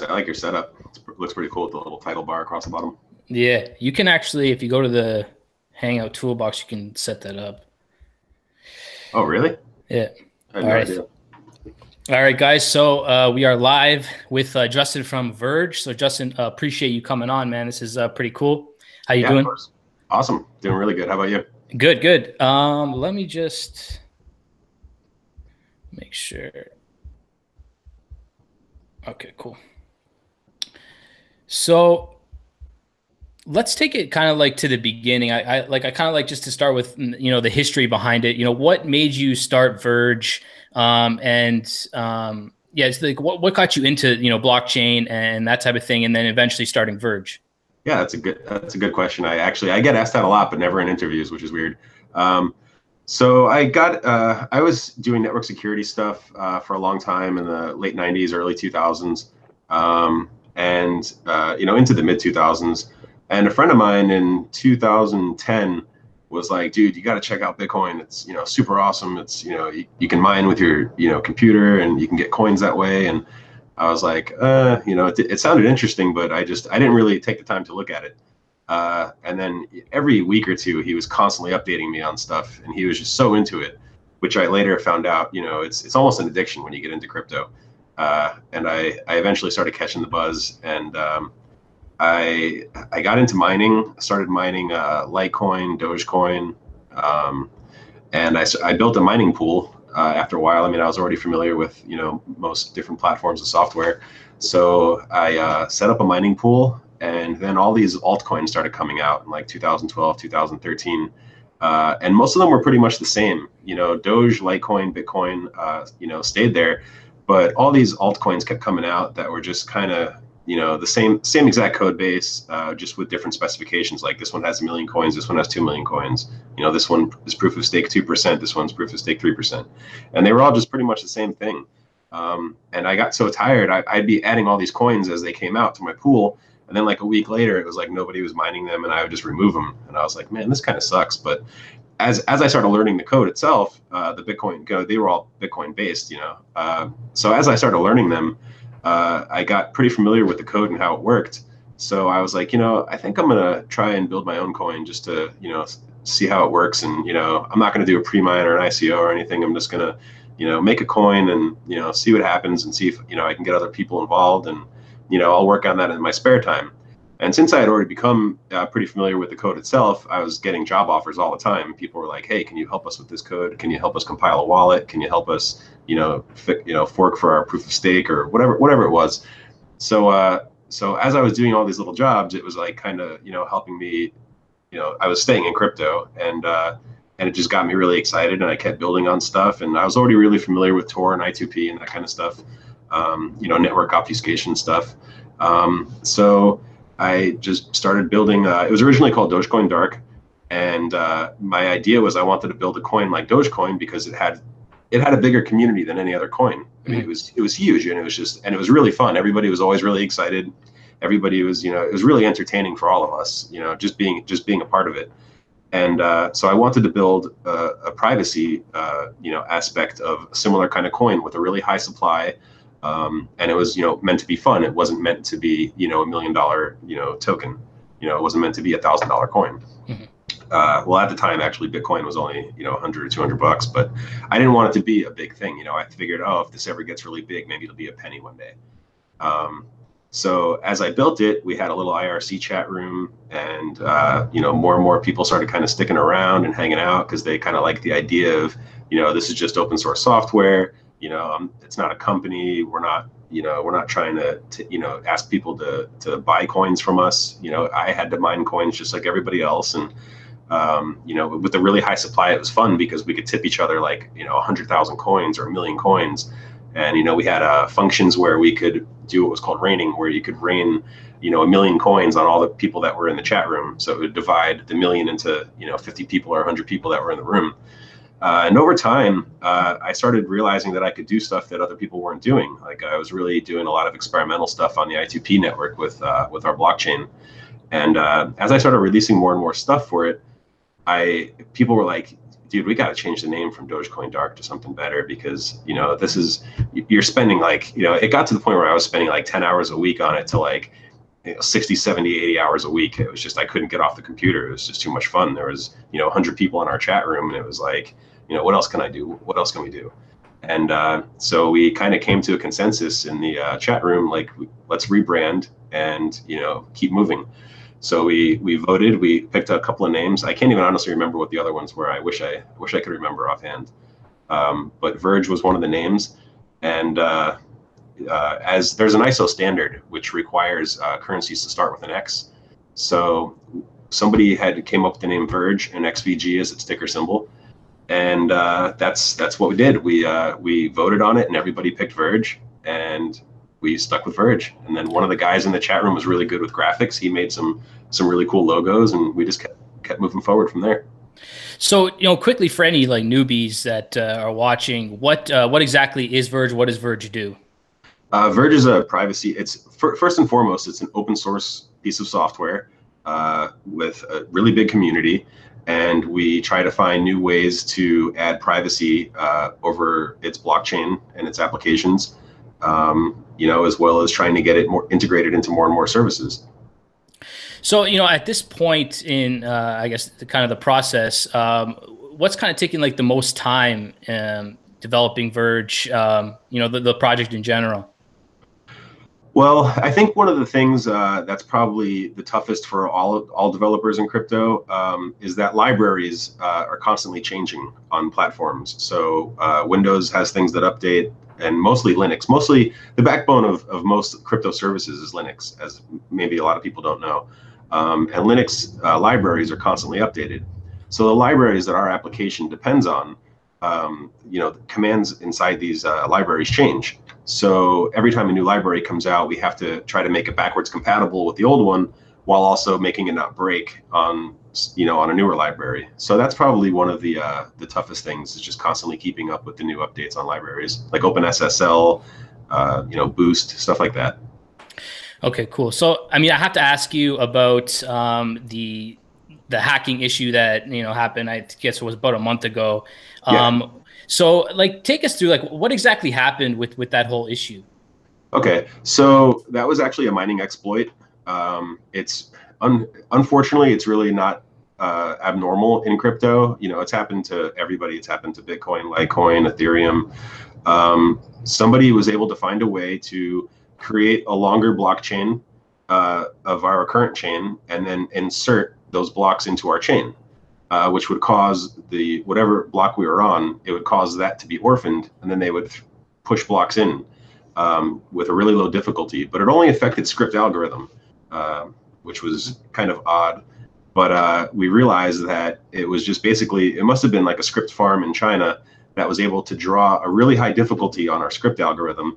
I like your setup. It looks pretty cool with the little title bar across the bottom. Yeah, you can actually, if you go to the Hangout toolbox, you can set that up. Oh, really? Yeah. I had All no right. idea. All right, guys. So we are live with Justin from Verge. So Justin, appreciate you coming on, man. This is pretty cool. How you Yeah, of doing? course. Awesome. Doing really good. How about you? Good, good. Let me just make sure. Okay, cool. So let's take it kind of like to the beginning. I kind of like just to start with the history behind it. What made you start Verge? Yeah, it's like what got you into blockchain and that type of thing, and then eventually starting Verge. Yeah, that's a good question. I get asked that a lot, but never in interviews, which is weird. Um, so I was doing network security stuff for a long time in the late '90s, early 2000s, and into the mid 2000s. And a friend of mine in 2010 was like, "Dude, you got to check out Bitcoin. It's super awesome. It's you can mine with your computer and you can get coins that way." And I was like, it sounded interesting, but I didn't really take the time to look at it. And then every week or two, he was constantly updating me on stuff, and he was just so into it, which I later found out, it's almost an addiction when you get into crypto. And I eventually started catching the buzz, and I got into mining. Started mining Litecoin, Dogecoin, um, and I built a mining pool after a while. I mean, I was already familiar with most different platforms of software, so I set up a mining pool, and then all these altcoins started coming out in like 2012, 2013, and most of them were pretty much the same. Doge, Litecoin, Bitcoin, stayed there, but all these altcoins kept coming out that were just kind of the same exact code base, just with different specifications. Like this one has 1 million coins, this one has 2 million coins. This one is proof of stake 2%, this one's proof of stake 3%, and they were all just pretty much the same thing. And I got so tired, I'd be adding all these coins as they came out to my pool, and then like a week later, it was like nobody was mining them, and I would just remove them. And I was like, man, this kind of sucks. But as I started learning the code itself, the Bitcoin code, they were all Bitcoin based, so as I started learning them, I got pretty familiar with the code and how it worked. So I was like, I think I'm gonna try and build my own coin just to, see how it works. And I'm not gonna do a pre-mine or an ICO or anything. I'm just gonna, make a coin and see what happens and see if I can get other people involved, and I'll work on that in my spare time. And since I had already become pretty familiar with the code itself, I was getting job offers all the time. People were like, "Hey, can you help us with this code? Can you help us compile a wallet? Can you help us, fork for our proof of stake or whatever it was?" So as I was doing all these little jobs, it was like kind of helping me. I was staying in crypto, and it just got me really excited, and I kept building on stuff. And I was already really familiar with Tor and I2P and that kind of stuff, network obfuscation stuff. So I just started building. It was originally called Dogecoin Dark, and my idea was I wanted to build a coin like Dogecoin because it had a bigger community than any other coin. I mean, it was huge, and it was really fun. Everybody was always really excited. Everybody was, it was really entertaining for all of us, just being a part of it. And so I wanted to build a privacy, aspect of a similar kind of coin with a really high supply. And it was, meant to be fun. It wasn't meant to be, $1 million, token. It wasn't meant to be $1,000 coin. Mm-hmm. Well, at the time, actually, Bitcoin was only, 100 or $200, but I didn't want it to be a big thing. I figured, oh, if this ever gets really big, maybe it'll be a penny one day. So as I built it, we had a little IRC chat room, and more and more people started kind of sticking around and hanging out because they kind of like the idea of, this is just open source software. It's not a company. We're not trying to ask people to buy coins from us. I had to mine coins just like everybody else, and with the really high supply, it was fun because we could tip each other like 100,000 coins or 1 million coins. And we had functions where we could do what was called raining, where you could rain 1 million coins on all the people that were in the chat room. So it would divide the million into 50 people or 100 people that were in the room. And over time, I started realizing that I could do stuff that other people weren't doing. Like I was really doing a lot of experimental stuff on the I2P network with our blockchain. And as I started releasing more and more stuff for it, people were like, dude, we got to change the name from Dogecoin Dark to something better, because, this is, you're spending like, it got to the point where I was spending like 10 hours a week on it, to like, 60, 70, 80 hours a week. It was just, I couldn't get off the computer. It was just too much fun. There was, 100 people in our chat room, and it was like, what else can I do? What else can we do? And so we kind of came to a consensus in the chat room, like, let's rebrand and, keep moving. So we voted. We picked a couple of names. I can't even honestly remember what the other ones were. I wish I could remember offhand. But Verge was one of the names, and as there's an ISO standard which requires currencies to start with an X. So somebody came up with the name Verge, and XVG is its ticker symbol. And that's what we did. We voted on it, and everybody picked Verge, and we stuck with Verge. And then one of the guys in the chat room was really good with graphics. He made some really cool logos, and we just kept moving forward from there. So, quickly, for any like newbies that are watching, what exactly is Verge? What does Verge do? Verge is a privacy. It's first and foremost, it's an open source piece of software with a really big community, and we try to find new ways to add privacy over its blockchain and its applications, as well as trying to get it more integrated into more and more services. So, at this point in, I guess, the process, what's kind of taking like the most time developing Verge, the project in general? Well, I think one of the things that's probably the toughest for all developers in crypto is that libraries are constantly changing on platforms. So Windows has things that update, and mostly Linux. Mostly the backbone of most crypto services is Linux, as maybe a lot of people don't know. And Linux libraries are constantly updated. So the libraries that our application depends on, the commands inside these libraries change. So every time a new library comes out, we have to try to make it backwards compatible with the old one, while also making it not break on a newer library. So that's probably one of the toughest things, is just constantly keeping up with the new updates on libraries like OpenSSL, Boost, stuff like that. Okay, cool. So, I have to ask you about the hacking issue that happened. I guess it was about a month ago. Yeah. So, like, take us through, like, what exactly happened with that whole issue? Okay, so that was actually a mining exploit. It's unfortunately, it's really not abnormal in crypto. It's happened to everybody. It's happened to Bitcoin, Litecoin, Ethereum. Somebody was able to find a way to create a longer blockchain of our current chain, and then insert those blocks into our chain. Which would cause whatever block we were on, it would cause that to be orphaned, and then they would push blocks in with a really low difficulty. But it only affected script algorithm, which was kind of odd. But we realized that it was just basically, it must have been like a script farm in China that was able to draw a really high difficulty on our script algorithm.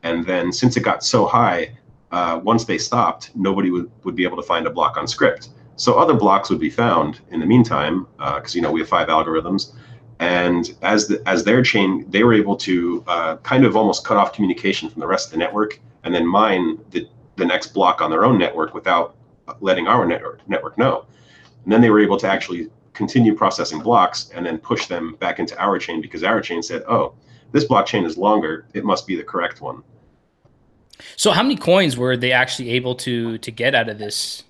And then since it got so high, once they stopped, nobody would be able to find a block on script. So other blocks would be found in the meantime, because we have 5 algorithms, and as their chain, they were able to kind of almost cut off communication from the rest of the network, and then mine the next block on their own network without letting our network know. And then they were able to actually continue processing blocks and then push them back into our chain, because our chain said, "Oh, this blockchain is longer; it must be the correct one." So, how many coins were they actually able to get out of this?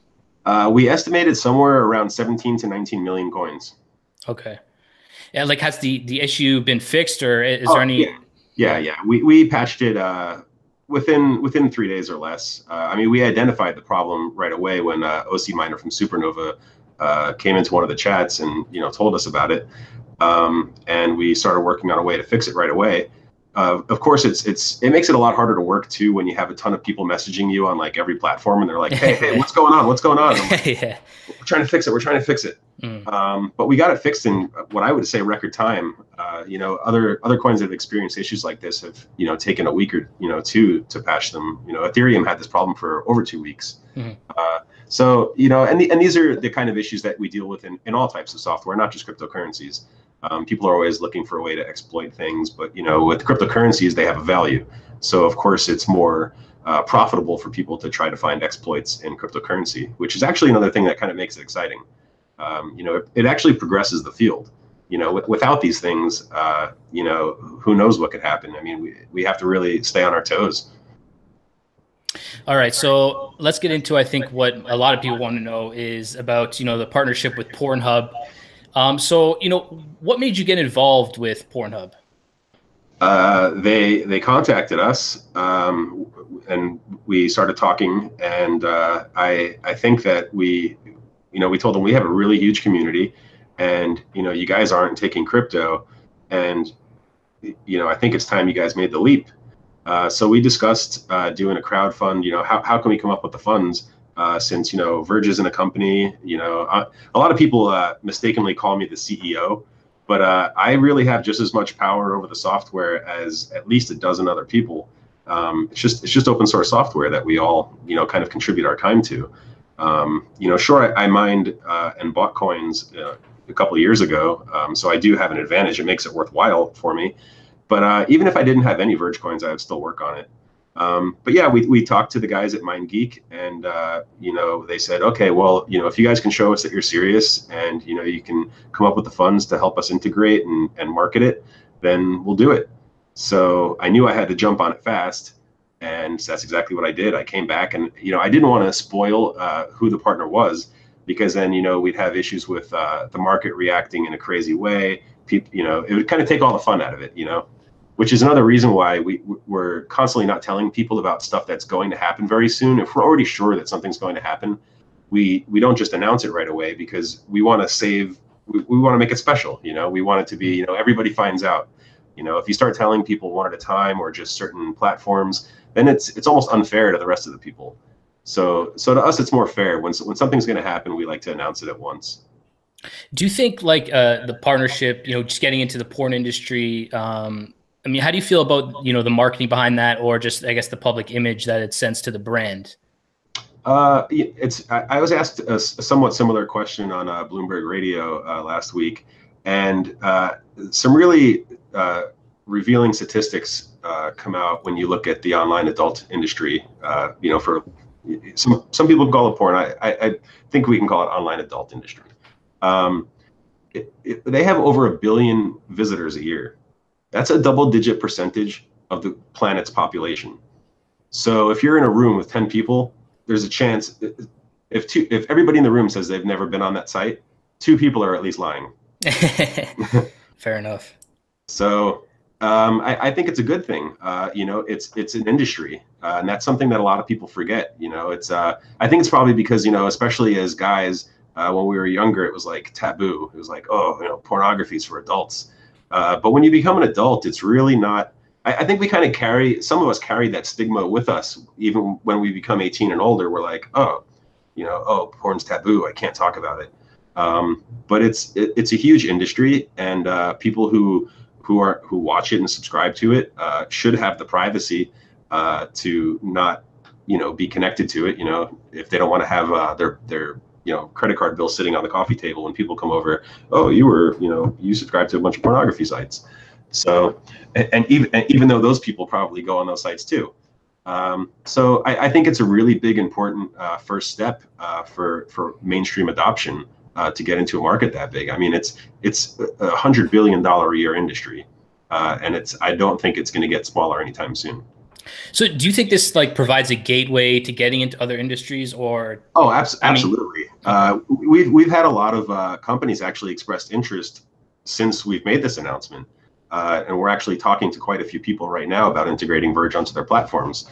We estimated somewhere around 17 to 19 million coins. Okay. Yeah, like, has the issue been fixed, or is there any? Yeah. We patched it within 3 days or less. We identified the problem right away when OC Miner from Supernova came into one of the chats and told us about it, and we started working on a way to fix it right away. Of course, it makes it a lot harder to work too when you have a ton of people messaging you on like every platform, and they're like, "Hey, what's going on? What's going on?" Like, Yeah. We're trying to fix it. But we got it fixed in what I would say record time. Other coins that have experienced issues like this have taken a week or two to patch them. Ethereum had this problem for over 2 weeks. So and these are the kind of issues that we deal with in all types of software, not just cryptocurrencies. People are always looking for a way to exploit things, but with cryptocurrencies, they have a value. So of course, it's more profitable for people to try to find exploits in cryptocurrency, which is actually another thing that kind of makes it exciting. It actually progresses the field. without these things, who knows what could happen. I mean, we have to really stay on our toes. All right, so let's get into, I think, what a lot of people want to know is about, the partnership with Pornhub. So, what made you get involved with Pornhub? They contacted us, and we started talking, and I think that we told them we have a really huge community, and you guys aren't taking crypto, and I think it's time you guys made the leap. So we discussed doing a crowd fund. How can we come up with the funds? Since Verge isn't a company. A lot of people mistakenly call me the CEO, but I really have just as much power over the software as at least a dozen other people. It's just open source software that we all kind of contribute our time to. Sure, I mined and bought coins a couple of years ago, so I do have an advantage. It makes it worthwhile for me. But even if I didn't have any Verge coins, I would still work on it. But yeah, we talked to the guys at MindGeek, and they said, okay, well, if you guys can show us that you're serious, and you can come up with the funds to help us integrate and market it, then we'll do it. So I knew I had to jump on it fast, and that's exactly what I did. I came back, and I didn't want to spoil who the partner was, because then we'd have issues with the market reacting in a crazy way. People, it would kind of take all the fun out of it, which is another reason why we're constantly not telling people about stuff that's going to happen very soon. If we're already sure that something's going to happen, we don't just announce it right away, because we want to we want to make it special. We want it to be, everybody finds out. If you start telling people one at a time or just certain platforms, then it's almost unfair to the rest of the people. So to us, it's more fair when something's going to happen. We like to announce it at once. Do you think like the partnership, just getting into the porn industry, I mean, how do you feel about, the marketing behind that, or just, I guess, the public image that it sends to the brand? I was asked a somewhat similar question on Bloomberg Radio last week, and some really revealing statistics come out when you look at the online adult industry. For some people call it porn. I think we can call it online adult industry. They have over 1 billion visitors a year. That's a double-digit percentage of the planet's population. So if you're in a room with 10 people, there's a chance if everybody in the room says they've never been on that site, 2 people are at least lying. Fair enough. So I think it's a good thing. It's an industry, and that's something that a lot of people forget. I think it's probably because especially as guys, when we were younger, it was like taboo. It was like, oh, pornography is for adults. But when you become an adult, it's really not. I think we kind of some of us carry that stigma with us. Even when we become 18 and older, we're like, oh, porn's taboo. I can't talk about it. But it's a huge industry, and people who watch it and subscribe to it should have the privacy to not be connected to it. If they don't want to have their credit card bill sitting on the coffee table when people come over, oh, you subscribe to a bunch of pornography sites. So, and even though those people probably go on those sites too. So I think it's a really big, important first step for mainstream adoption to get into a market that big. I mean, it's $100 billion a year industry, and I don't think it's going to get smaller anytime soon. So do you think this provides a gateway to getting into other industries, or? Oh, absolutely. We've had a lot of companies actually expressed interest since we've made this announcement. And we're actually talking to quite a few people right now about integrating Verge onto their platforms.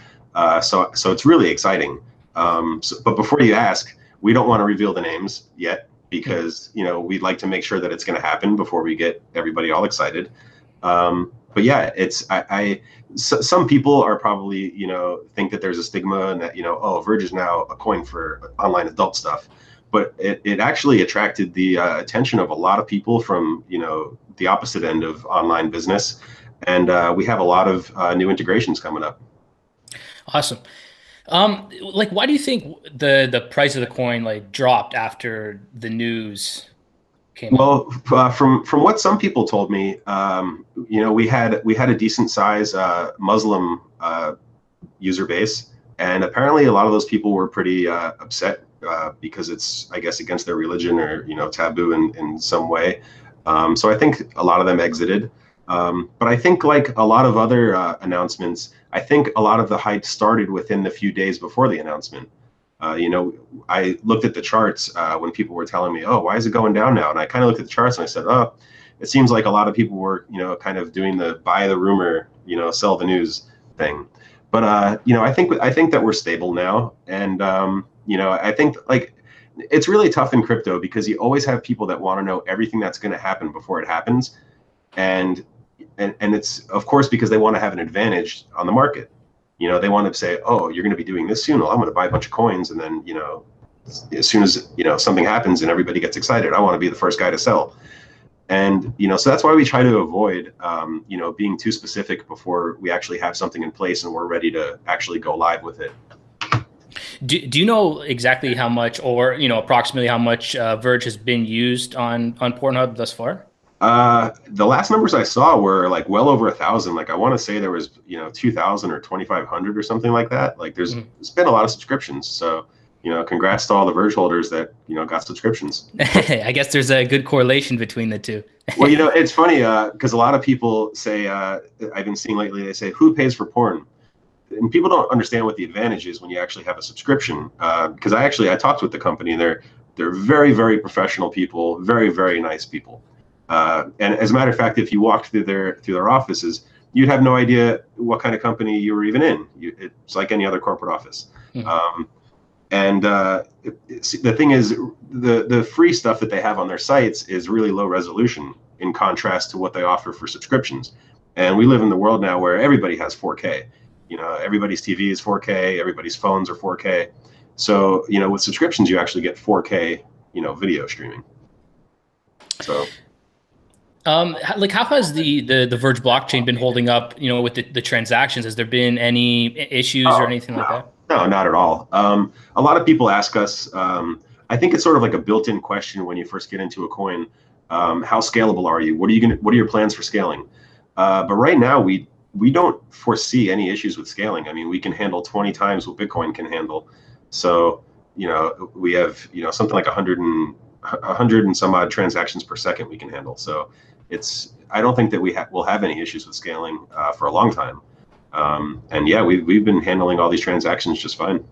So it's really exciting. But before you ask, we don't want to reveal the names yet, because we'd like to make sure that it's going to happen before we get everybody all excited. But yeah, some people are probably think that there's a stigma, and that Verge is now a coin for online adult stuff. But it actually attracted the attention of a lot of people from the opposite end of online business, and we have a lot of new integrations coming up. Awesome. Why do you think the price of the coin dropped after the news came out? Well, from what some people told me, we had a decent size Muslim user base, and apparently a lot of those people were pretty upset because it's, I guess, against their religion, or taboo in some way. So I think a lot of them exited. But I think like a lot of other announcements, I think a lot of the hype started within the few days before the announcement. You know, I looked at the charts when people were telling me, "Oh, why is it going down now?" And I kind of looked at the charts and I said, "Oh, it seems like a lot of people were, you know, kind of doing the buy the rumor, you know, sell the news thing." But you know, I think that we're stable now, and you know, I think like it's really tough in crypto because you always have people that want to know everything that's going to happen before it happens, and and it's of course because they want to have an advantage on the market. You know, they want to say, "Oh, you're going to be doing this soon. Well, I'm going to buy a bunch of coins," and then you know, as soon as you know something happens and everybody gets excited, I want to be the first guy to sell. And you know, so that's why we try to avoid, you know, being too specific before we actually have something in place and we're ready to actually go live with it. Do you know exactly how much, or you know, approximately how much Verge has been used on Pornhub thus far? The last numbers I saw were like well over 1,000. Like I want to say there was, you know, 2,000 or 2,500 or something like that. Like there's been a lot of subscriptions. So, you know, congrats to all the Verge holders that, you know, got subscriptions. I guess there's a good correlation between the two. Well, you know, it's funny because a lot of people say, I've been seeing lately, they say, who pays for porn? And people don't understand what the advantage is when you actually have a subscription. Because I talked with the company and they're very, very professional people, very, very nice people. And as a matter of fact, if you walked through their offices, you'd have no idea what kind of company you were even in. It's like any other corporate office. Mm-hmm. And the thing is, the free stuff that they have on their sites is really low resolution in contrast to what they offer for subscriptions. And we live in the world now where everybody has 4K. You know, everybody's TV is 4K, everybody's phones are 4K. So, you know, with subscriptions, you actually get 4K, you know, video streaming. So. Like how has the Verge blockchain been holding up, you know, with the transactions? Has there been any issues or anything like that? No, not at all. A lot of people ask us, I think it's sort of like a built-in question when you first get into a coin. How scalable are you? What are your plans for scaling? But right now we don't foresee any issues with scaling. I mean, we can handle 20 times what Bitcoin can handle. So, you know, we have, you know, something like 100 and some odd transactions per second we can handle. So I don't think that we'll have any issues with scaling for a long time. And yeah, we've been handling all these transactions just fine.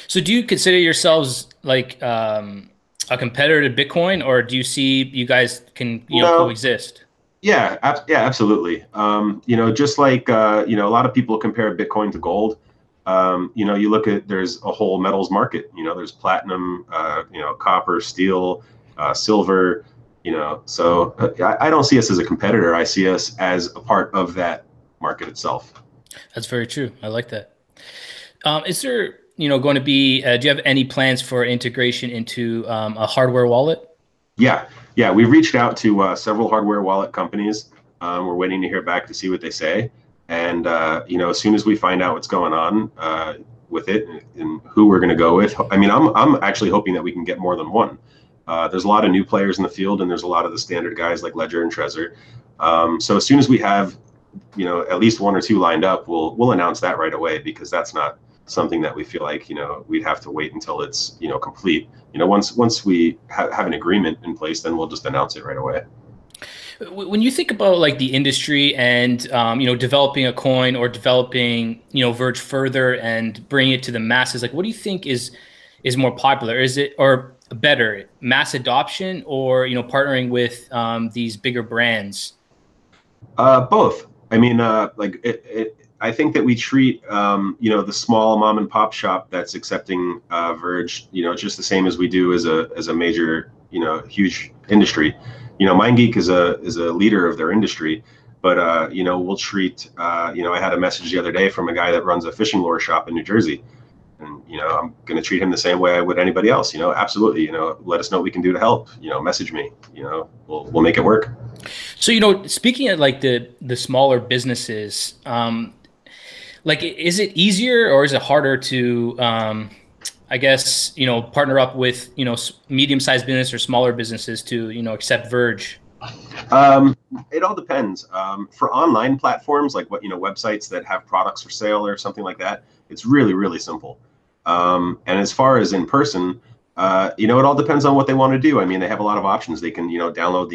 So do you consider yourselves like a competitor to Bitcoin, or do you see you guys can, you know, coexist? Yeah, yeah, absolutely. You know, just like you know, a lot of people compare Bitcoin to gold. You know, you look at there's a whole metals market. You know, there's platinum, you know, copper, steel, silver. You know, so I don't see us as a competitor. I see us as a part of that market itself. That's very true. I like that. Is there, you know, going to be? Do you have any plans for integration into a hardware wallet? Yeah, we've reached out to several hardware wallet companies. We're waiting to hear back to see what they say. And you know, as soon as we find out what's going on with it and who we're going to go with, I mean, I'm actually hoping that we can get more than one. There's a lot of new players in the field, and there's a lot of the standard guys like Ledger and Trezor. So as soon as we have, you know, at least one or two lined up, we'll announce that right away, because that's not something that we feel like, you know, we'd have to wait until it's, you know, complete. You know, once we have an agreement in place, then we'll just announce it right away. When you think about like the industry and you know, developing a coin or developing, you know, Verge further and bringing it to the masses, like what do you think is more popular? Is it, or better, mass adoption, or you know, partnering with these bigger brands? Both. I mean, like I think that we treat, you know, the small mom and pop shop that's accepting Verge, you know, just the same as we do as a major, you know, huge industry. You know, MindGeek is a leader of their industry, but you know, we'll treat, you know, I had a message the other day from a guy that runs a fishing lure shop in New Jersey, and you know, I'm going to treat him the same way I would anybody else. You know, absolutely. You know, let us know what we can do to help. You know, message me. You know, we'll make it work. So, you know, speaking of like the smaller businesses, like, is it easier or is it harder to, I guess, you know, partner up with, you know, medium-sized business or smaller businesses to, you know, accept Verge? It all depends. For online platforms, like what, you know, websites that have products for sale or something like that, it's really, really simple. And as far as in person, It all depends on what they want to do. I mean, they have a lot of options. They can, download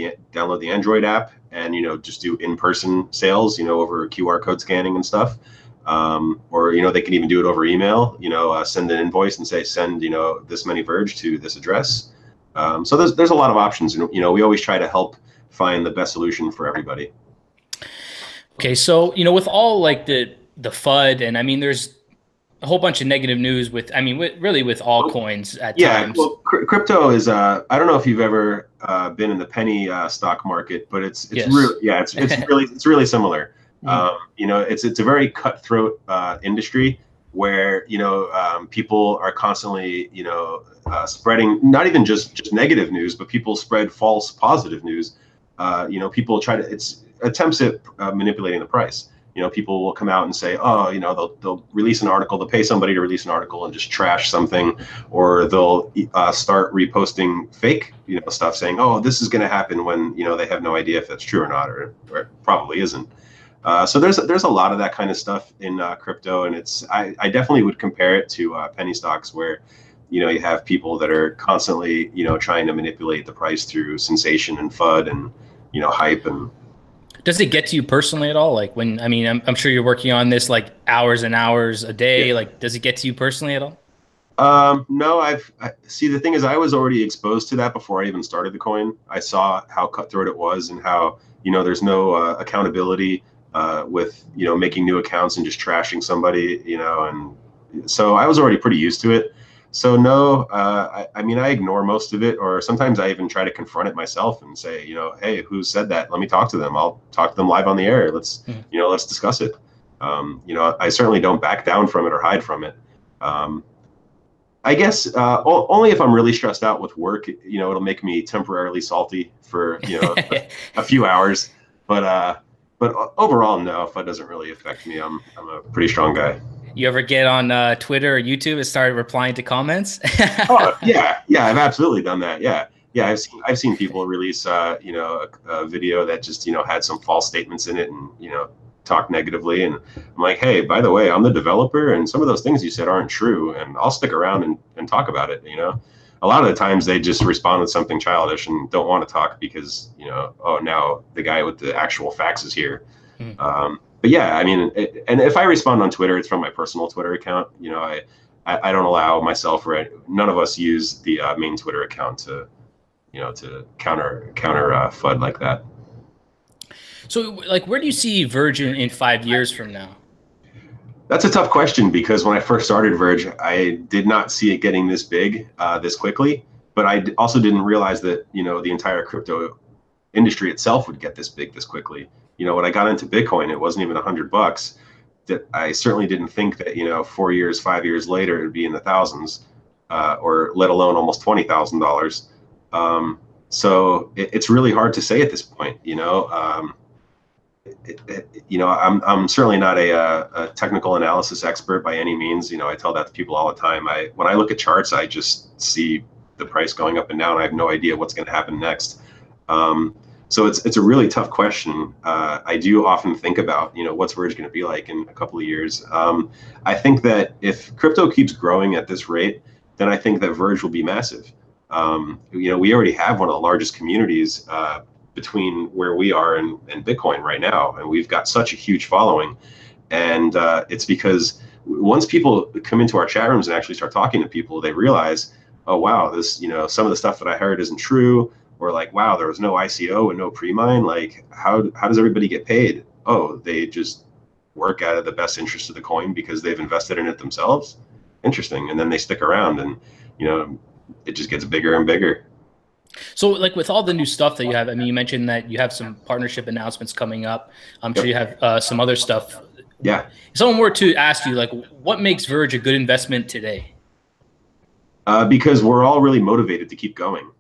the Android app and, just do in-person sales, over QR code scanning and stuff. Or, they can even do it over email, send an invoice and say, send, this many Verge to this address. So there's a lot of options. And, we always try to help find the best solution for everybody. Okay. So, with all like the FUD, and I mean, there's a whole bunch of negative news really with all coins at times. Well, crypto is, I don't know if you've ever been in the penny stock market, but it's Yes. really, it's really similar. It's a very cutthroat industry where, people are constantly, spreading not even just negative news, but people spread false positive news. People it's attempts at manipulating the price. People will come out and say, oh, they'll release an article, they'll pay somebody to release an article and just trash something, or they'll start reposting fake, stuff saying, oh, this is going to happen, when, they have no idea if that's true or not, or it probably isn't. So there's a lot of that kind of stuff in crypto, and I definitely would compare it to penny stocks, where, you have people that are constantly, trying to manipulate the price through sensation and FUD and, hype. And does it get to you personally at all? Like I'm sure you're working on this like hours and hours a day. Yeah. Like, does it get to you personally at all? No, see, the thing is, I was already exposed to that before I even started the coin. I saw how cutthroat it was, and how, there's no accountability with, making new accounts and just trashing somebody, and so I was already pretty used to it. So no, I ignore most of it, or sometimes I even try to confront it myself and say, hey, who said that? Let me talk to them. I'll talk to them live on the air. Let's discuss it. I certainly don't back down from it or hide from it. I guess only if I'm really stressed out with work, it'll make me temporarily salty for, a few hours. But overall, no, FUD doesn't really affect me. I'm a pretty strong guy. You ever get on Twitter or YouTube and start replying to comments? Oh, yeah, I've absolutely done that. Yeah, I've seen people release a video that just had some false statements in it, and talk negatively, and I'm like, hey, by the way, I'm the developer, and some of those things you said aren't true, and I'll stick around and talk about it. A lot of the times they just respond with something childish and don't want to talk because oh, now the guy with the actual facts is here. But yeah, and if I respond on Twitter, it's from my personal Twitter account. I don't allow myself, or none of us use the main Twitter account to counter FUD like that. So, like, where do you see Verge in 5 years from now? That's a tough question, because when I first started Verge, I did not see it getting this big this quickly. But I also didn't realize that the entire crypto industry itself would get this big this quickly. When I got into Bitcoin, it wasn't even $100. That I certainly didn't think that 4 years, 5 years later, it'd be in the thousands, or let alone almost $20,000. So it's really hard to say at this point. I'm certainly not a technical analysis expert by any means. I tell that to people all the time. When I look at charts, I just see the price going up and down. I have no idea what's going to happen next. So it's a really tough question. I do often think about, what's Verge going to be like in a couple of years. I think that if crypto keeps growing at this rate, then I think that Verge will be massive. We already have one of the largest communities between where we are and Bitcoin right now, and we've got such a huge following. And it's because once people come into our chat rooms and actually start talking to people, they realize, oh wow, this some of the stuff that I heard isn't true. Or like, wow, there was no ICO and no pre-mine. Like, how does everybody get paid? Oh, they just work out of the best interest of the coin because they've invested in it themselves. Interesting. And then they stick around, and it just gets bigger and bigger. So, like, with all the new stuff that you have, you mentioned that you have some partnership announcements coming up. I'm sure you have some other stuff. Yeah. If someone were to ask you, like, what makes Verge a good investment today? Because we're all really motivated to keep going.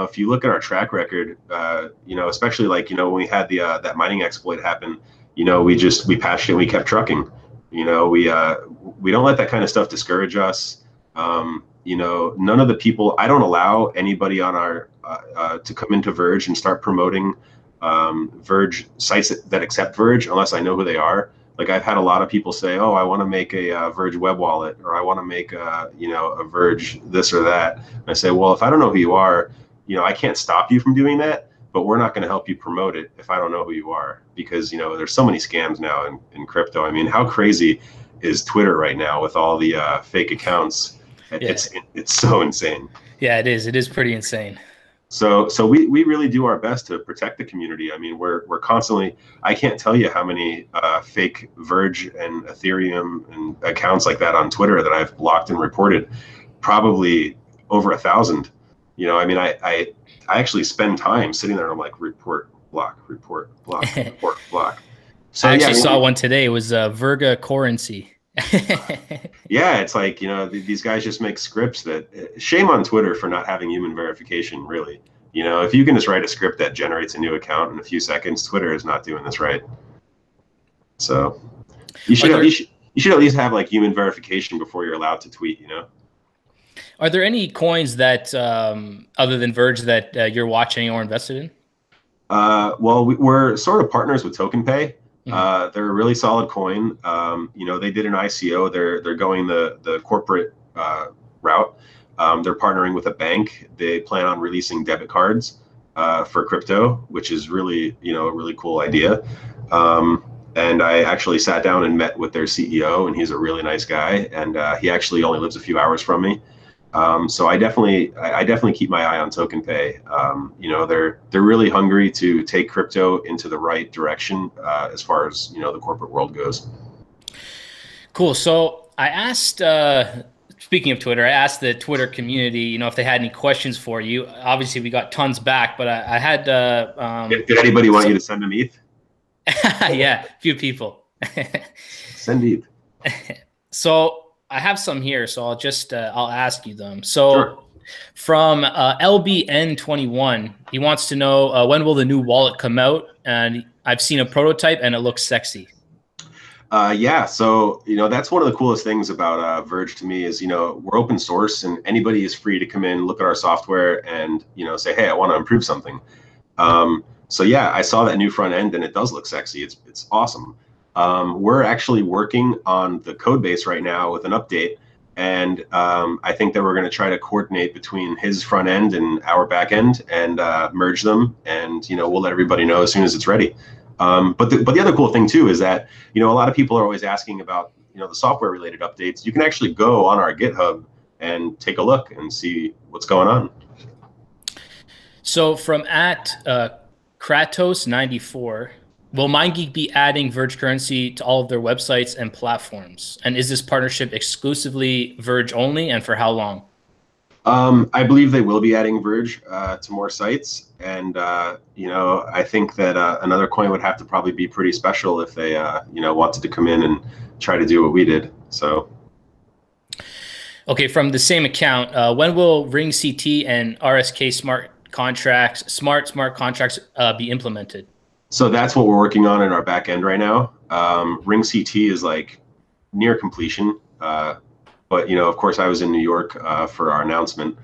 If you look at our track record, especially like, when we had that mining exploit happen, we patched it and we kept trucking. We don't let that kind of stuff discourage us. None of the people, I don't allow anybody on our to come into Verge and start promoting Verge sites that accept Verge unless I know who they are. Like I've had a lot of people say, "Oh, I want to make a Verge web wallet, or I want to make a Verge this or that." And I say, "Well, if I don't know who you are, I can't stop you from doing that, but we're not going to help you promote it if I don't know who you are, because there's so many scams now in crypto. I mean, how crazy is Twitter right now with all the fake accounts? Yeah. It's so insane." Yeah, it is. It is pretty insane. So we really do our best to protect the community. I mean, we're constantly. I can't tell you how many fake Verge and Ethereum and accounts like that on Twitter that I've blocked and reported. Probably over 1,000. I mean, I actually spend time sitting there and I'm like, report, block, report, block, report, block. So I actually saw one today. It was Verge currency. Yeah, it's like, these guys just make scripts that shame on Twitter for not having human verification, really. If you can just write a script that generates a new account in a few seconds, Twitter is not doing this right. So you should at least have like human verification before you're allowed to tweet, Are there any coins that other than Verge that you're watching or invested in? Well, we're sort of partners with TokenPay. They're a really solid coin. They did an ICO. They're going the corporate route. They're partnering with a bank. They plan on releasing debit cards for crypto, which is really a really cool idea. And I actually sat down and met with their CEO, and he's a really nice guy. And he actually only lives a few hours from me. So I definitely keep my eye on TokenPay. They're really hungry to take crypto into the right direction as far as the corporate world goes. Cool. So I asked, speaking of Twitter, I asked the Twitter community, if they had any questions for you. Obviously, we got tons back, but I had. Did anybody want you to send them ETH? Yeah, a few people. Send ETH. So I have some here, so I'll ask you them. So sure. From LBN21, he wants to know when will the new wallet come out? And I've seen a prototype and it looks sexy. Yeah, so that's one of the coolest things about Verge to me is we're open source and anybody is free to come in, look at our software, and say, hey, I want to improve something. So yeah, I saw that new front end and it does look sexy. It's awesome. We're actually working on the code base right now with an update, and I think that we're going to try to coordinate between his front end and our back end and merge them, and we'll let everybody know as soon as it's ready. But the other cool thing too is that a lot of people are always asking about the software related updates. You can actually go on our GitHub and take a look and see what's going on. So from Kratos94, will MindGeek be adding Verge currency to all of their websites and platforms? And is this partnership exclusively Verge only, and for how long? I believe they will be adding Verge to more sites, and I think that another coin would have to probably be pretty special if they wanted to come in and try to do what we did. So. Okay, from the same account, when will Ring CT and RSK smart contracts be implemented? So that's what we're working on in our back end right now. Ring CT is like near completion. But of course, I was in New York for our announcement,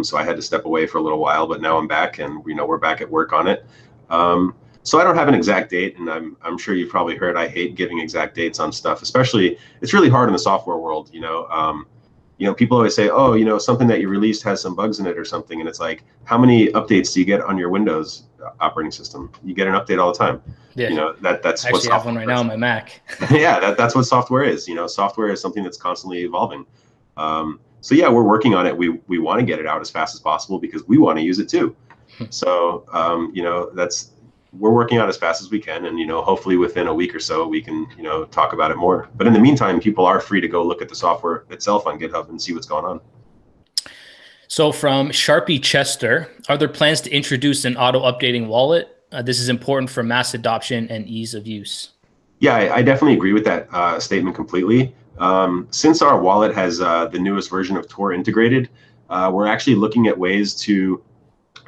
so I had to step away for a little while. But now I'm back, and we're back at work on it. So I don't have an exact date, and I'm sure you've probably heard I hate giving exact dates on stuff. Especially, it's really hard in the software world. People always say, oh, something that you released has some bugs in it or something, and it's like, how many updates do you get on your Windows operating system? You get an update all the time. Yeah. That's I actually have one right now on my Mac. Yeah, that's what software is. Software is something that's constantly evolving. So yeah, we're working on it. We want to get it out as fast as possible because we want to use it too. So we're working on it as fast as we can, and hopefully within a week or so we can talk about it more. But in the meantime, people are free to go look at the software itself on GitHub and see what's going on. So from Sharpie Chester, are there plans to introduce an auto-updating wallet? This is important for mass adoption and ease of use. Yeah, I definitely agree with that statement completely. Since our wallet has the newest version of Tor integrated, we're actually looking at ways to.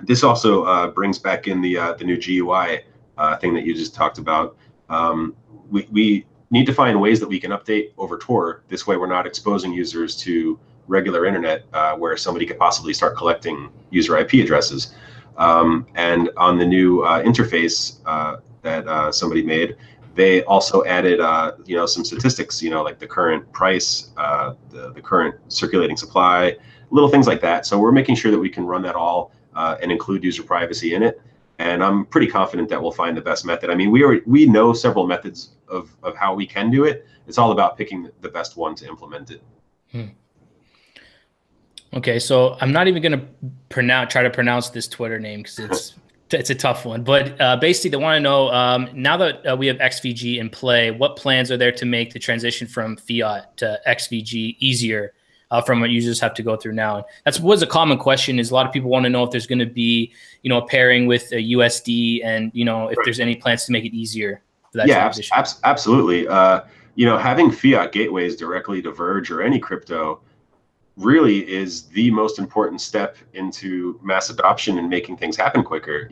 This also brings back in the new GUI thing that you just talked about. We need to find ways that we can update over Tor. This way, we're not exposing users to regular internet where somebody could possibly start collecting user IP addresses. And on the new interface that somebody made, They also added, some statistics, like the current price, the current circulating supply, little things like that. So we're making sure that we can run that all and include user privacy in it. And I'm pretty confident that we'll find the best method. I mean, we know several methods of how we can do it. It's all about picking the best one to implement it. Okay, so I'm not even going to try to pronounce this Twitter name because it's a tough one. But basically, they want to know, now that we have XVG in play, what plans are there to make the transition from fiat to XVG easier from what users have to go through now? And that's was a common question. Is a lot of people want to know if there's going to be, a pairing with a USD, and if there's any plans to make it easier for that transition. Absolutely. Having fiat gateways directly to Verge or any crypto really is the most important step into mass adoption and making things happen quicker.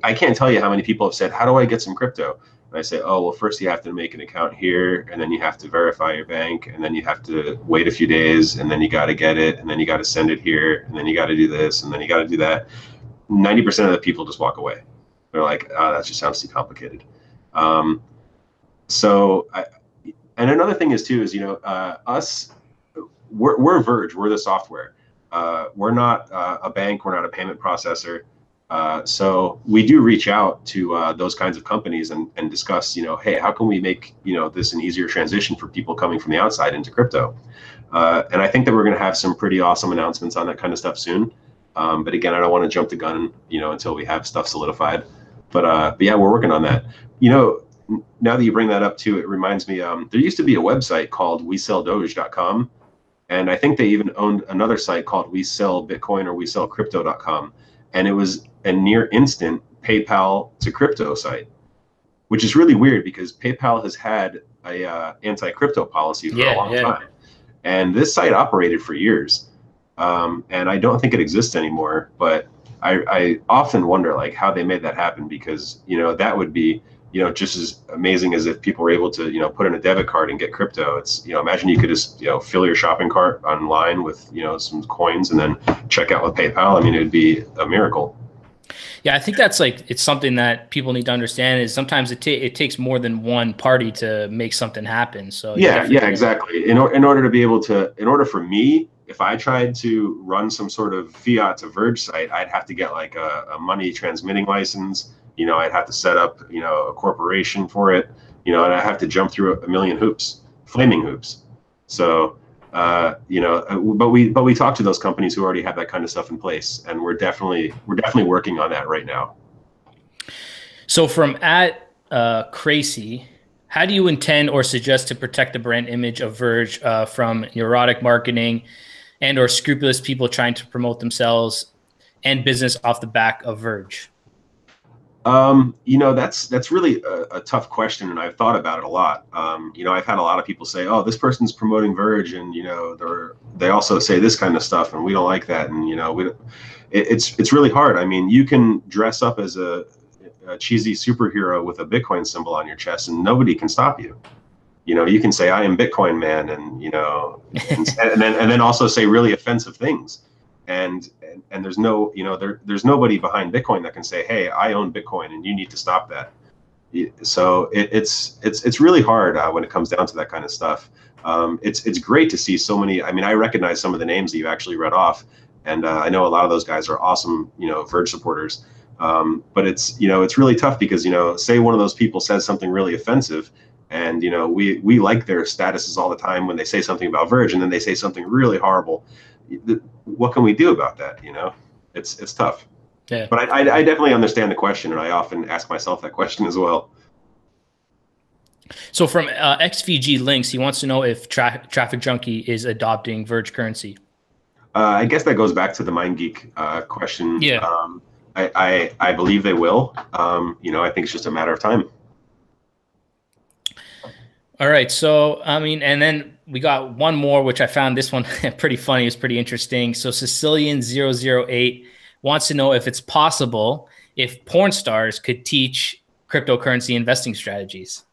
I can't tell you how many people have said, how do I get some crypto? And I say, oh, well, first you have to make an account here, and then you have to verify your bank, and then you have to wait a few days, and then you got to get it, and then you got to send it here, and then you got to do this, and then you got to do that. 90% of the people just walk away. They're like, oh, that just sounds too complicated. And another thing is too, is, us, we're Verge, we're the software. We're not a bank, we're not a payment processor. So we do reach out to those kinds of companies and discuss, hey, how can we make, this an easier transition for people coming from the outside into crypto? And I think that we're going to have some pretty awesome announcements on that kind of stuff soon. But again, I don't want to jump the gun, until we have stuff solidified. But yeah, we're working on that. Now that you bring that up too, it reminds me, there used to be a website called WeSellDoge.com. And I think they even owned another site called WeSellBitcoin or WeSellCrypto.com. And it was a near instant PayPal to crypto site, which is really weird because PayPal has had a anti-crypto policy for a long time. And this site operated for years. And I don't think it exists anymore, but I often wonder like how they made that happen, because, that would be, just as amazing as if people were able to, put in a debit card and get crypto. It's, imagine you could just, fill your shopping cart online with, some coins and then check out with PayPal. I mean, it'd be a miracle. Yeah, I think that's it's something that people need to understand is sometimes it takes more than one party to make something happen. So yeah, exactly. In order for me, if I tried to run some sort of fiat to Verge site, I'd have to get like a money transmitting license. I'd have to set up, a corporation for it, and I have to jump through a million hoops, flaming hoops. So, but we talk to those companies who already have that kind of stuff in place, and we're definitely working on that right now. So from Crazy, how do you intend or suggest to protect the brand image of Verge from neurotic marketing and or scrupulous people trying to promote themselves and business off the back of Verge? That's really a tough question, and I've thought about it a lot. I've had a lot of people say, "Oh, this person's promoting Verge," and they also say this kind of stuff, and we don't like that. And it's really hard. I mean, you can dress up as a cheesy superhero with a Bitcoin symbol on your chest, and nobody can stop you. You can say, "I am Bitcoin man," and and then also say really offensive things. And there's there's nobody behind Bitcoin that can say, hey, I own Bitcoin and you need to stop that. So it's really hard when it comes down to that kind of stuff. It's great to see so many. I mean, I recognize some of the names that you actually read off, and I know a lot of those guys are awesome, Verge supporters. But it's really tough because, say one of those people says something really offensive, and we like their statuses all the time when they say something about Verge, and then they say something really horrible. What can we do about that? It's tough. Yeah. But I definitely understand the question, and I often ask myself that question as well. So from XVG Links, he wants to know if Traffic Junkie is adopting Verge currency. I guess that goes back to the MindGeek question. Yeah. I believe they will. I think it's just a matter of time. All right. So, and then we got one more, which I found this one pretty funny. It's pretty interesting. So Sicilian008 wants to know if it's possible if porn stars could teach cryptocurrency investing strategies.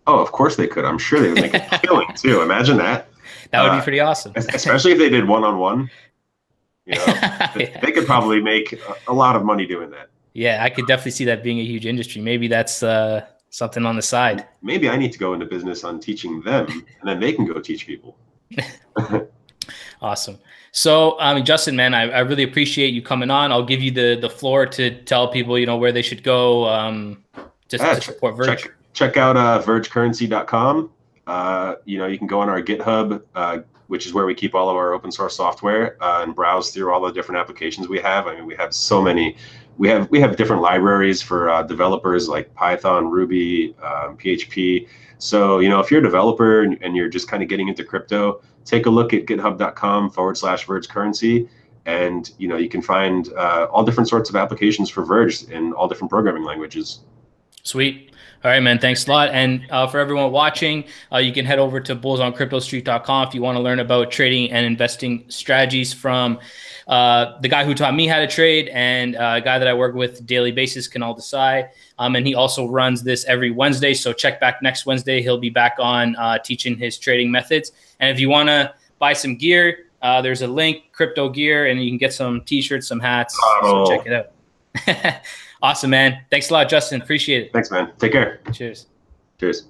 Oh, of course they could. I'm sure they would make a killing too. Imagine that. That would be pretty awesome. Especially if they did one-on-one. They could probably make a lot of money doing that. Yeah, I could definitely see that being a huge industry. Maybe that's Something on the side. Maybe I need to go into business on teaching them, and then they can go teach people. Awesome. So, Justin, man, I really appreciate you coming on. I'll give you the floor to tell people, where they should go to support Verge. Check out vergecurrency.com. You can go on our GitHub, which is where we keep all of our open source software, and browse through all the different applications we have. I mean, we have so many. We have different libraries for developers like Python, Ruby, PHP. So, if you're a developer and you're just kind of getting into crypto, take a look at github.com/vergecurrency. And, you can find all different sorts of applications for Verge in all different programming languages. Sweet. All right, man. Thanks a lot. And for everyone watching, you can head over to bullsoncryptostreet.com if you want to learn about trading and investing strategies from the guy who taught me how to trade and a guy that I work with daily basis, Kunal Desai. And he also runs this every Wednesday. So check back next Wednesday. He'll be back on teaching his trading methods. And if you want to buy some gear, there's a link, crypto gear, and you can get some t-shirts, some hats. So check it out. Awesome, man. Thanks a lot, Justin. Appreciate it. Thanks, man. Take care. Cheers. Cheers.